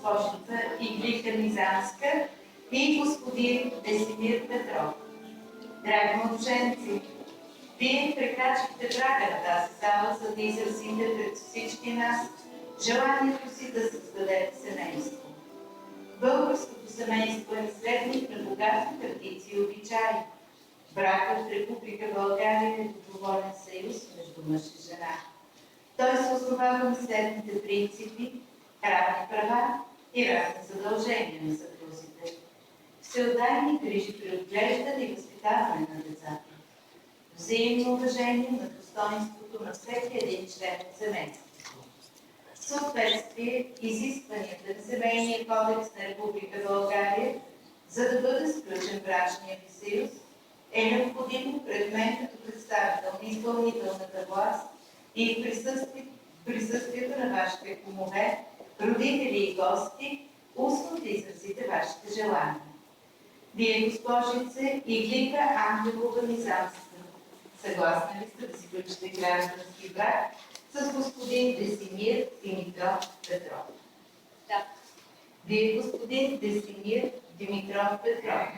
госпожица Иглика Низамска и господин Десимир Петров. Драги младоженци, вие прекрачихте прага на тази зала, за да изразите пред всички нас желанието си да създадете семейство. Българското семейство е наследник на богати традиции и обичаи. Бракът в Република България е доброволен съюз между мъж и жена. Той се основава на следните принципи: равни права и равни задължения на съпрузите, всеотдайни грижи при отглеждане и възпитаване на децата, взаимно уважение на достоинството на всеки един член от семейството. В съответствие изискванията на Семейния кодекс на Република България, за да бъде сключен брачния ви съюз, е необходимо пред мен като представител на изпълнителната власт и в присъствието на вашите кумове, родители и гости, устно да изразите вашите желания. Вие, госпожице Иглика Ангелова Низамска, съгласна ли сте да си включите граждански брак с господин Десимир Димитров Петров? Да. Вие, господин Десимир Димитров Петров,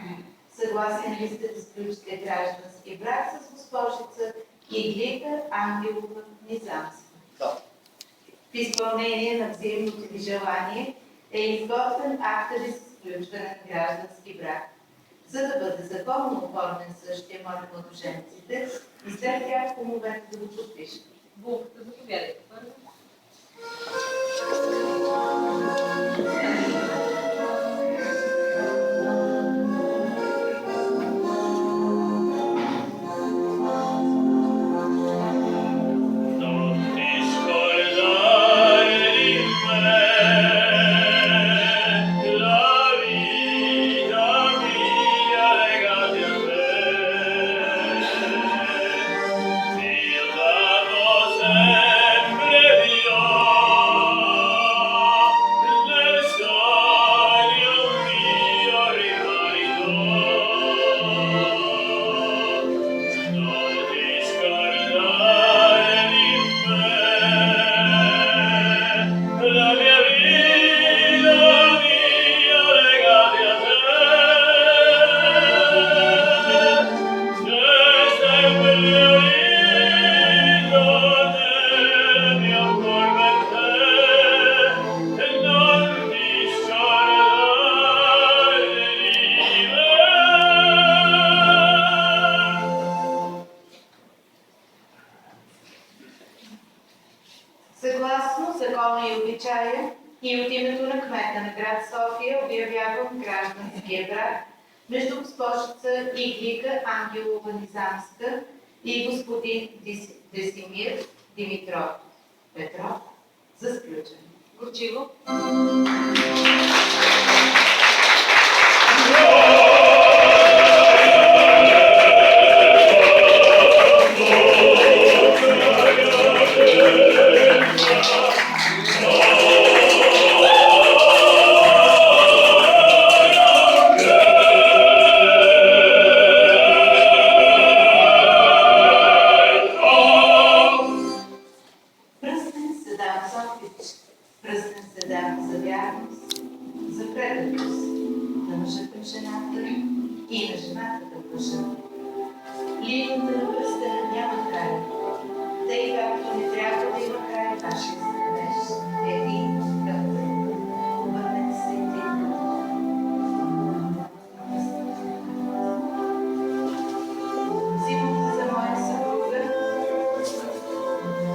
съгласен ли сте да сключите граждански брак с госпожица Иглика Ангелова Низамска? Да. В изпълнение на взаимното ви желание е изготвен актът ви за сключване на граждански брак. За да бъде законно оформен същия, моля младоженците и след тях кумовете да го подпишат. Булката, заповядайте първо. Съгласно закона и обичая и от името на кмета на град София обявявам гражданския брак между госпожица Иглика Ангелова Низамска и господин Десимир Димитров Петров за сключване. Горчиво. Пръстен се дава за вярност, за преданост на мъжа към жената и на жената към мъжа. Линията на пръстена няма край, тъй както не трябва да има край вашия стремеж един към друг. Обърнете се един към друг. Взимам за моя съпруга,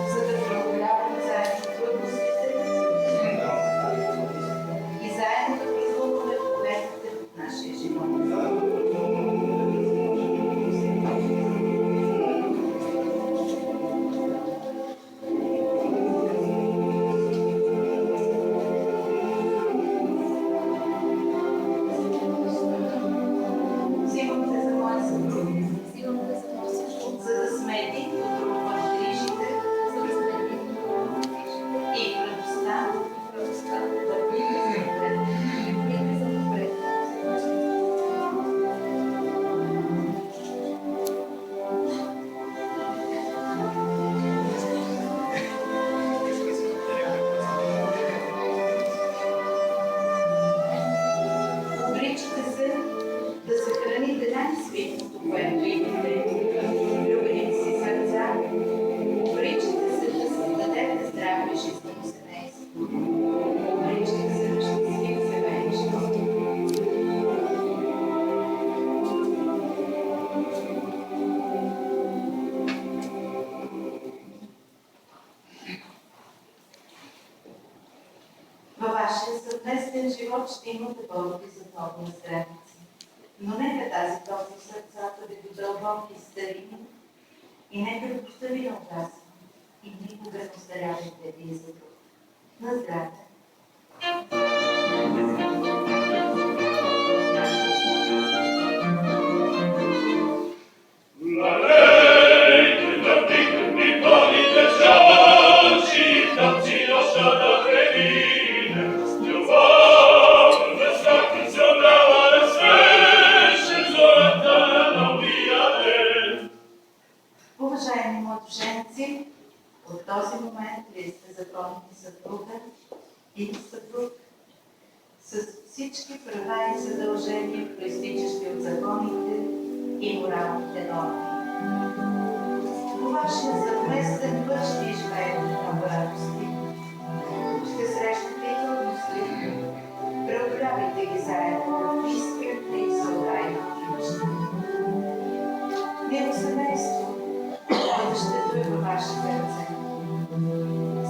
за да преодоляваме заедно трудностите и заедно да празнуваме победите в нашия живот. вашия съвместен живот ще имате поводи за нови здравици. Но нека тази топла в сърцата ви до дълбоки старини и нека да постави на вас и никога не остарявайте вие за друг. На здраве! Уважаеми младоженци, от този момент вие сте законни съпруга и съпруг с всички права и задължения, произтичащи от законите и моралните норми. По вашия съвместен път ще живеете много радости. Ще срещате и трудности. Преодолявайте ги заедно, искрите и съотайно обичате. Мило семейство, бъдещето е във вашите ръце.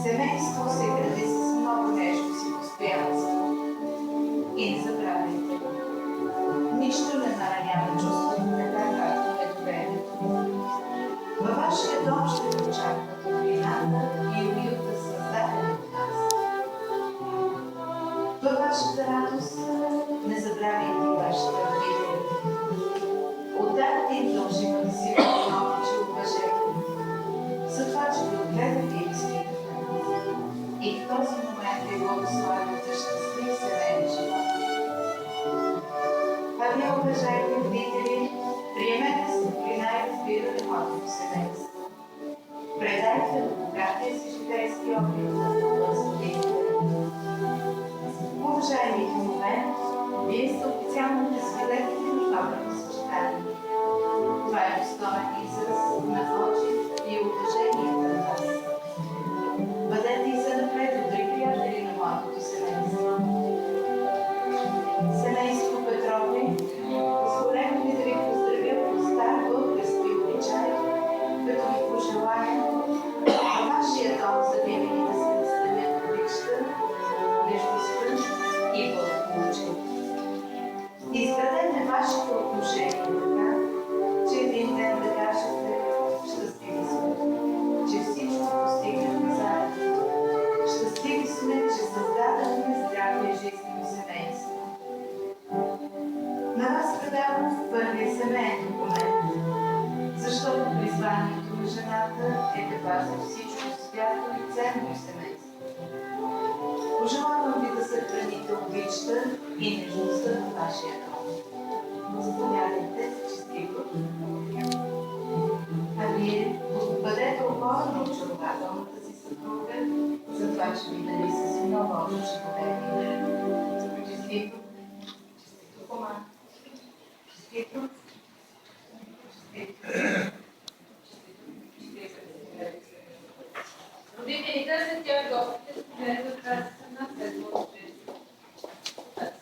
Семейство се гради с много нещо си постоянство. И не забравяйте, нищо не наранява чувството така, както е доверието. Във вашия дом ще ви очаква топлината и уюта, създадени от нас. Във вашата радост не забравяйте и вашите родители. Отдайте им дължимата си обич и уважение за това, че ви отгледате и възпитате. И в този момент ви благославят за щастлив семейен живот. А вие, уважаеми родители, приемете с топлина и разбиране младото семейство. Предайте на богатия си житейски опит на Господите. Уважаеми кумове, вие сте официалните свидетели на новото съчетание. Това е достоен израз на почит и уважение към вас. Бъдете и занапред добри приятели на младото семейство. Семейство Петрови, позволете ми да ви поздравя по стар български обичай, като ви пожелая във вашия дом за винаги да се настанят обичта, междустта и благополучие. Изградете вашите отношения така, че един ден да кажете щастливи сме, че всичко постигнахме заедно. Щастливи сме, че създадахме здраве и жизнено семейство. На вас предавам първия семейен документ, защото призванието на жената е да пази всичко свято и ценно в семейство. Пожелавам ви да съхраните обичта и нежността на вашия дом. Заповядайте, щастливо. А вие бъдете опора на очарователната си съпруга, за това, че ви дали с много общо доверие. Честито, честито, кома. Честито, честито. Родители, търсят тя гостите,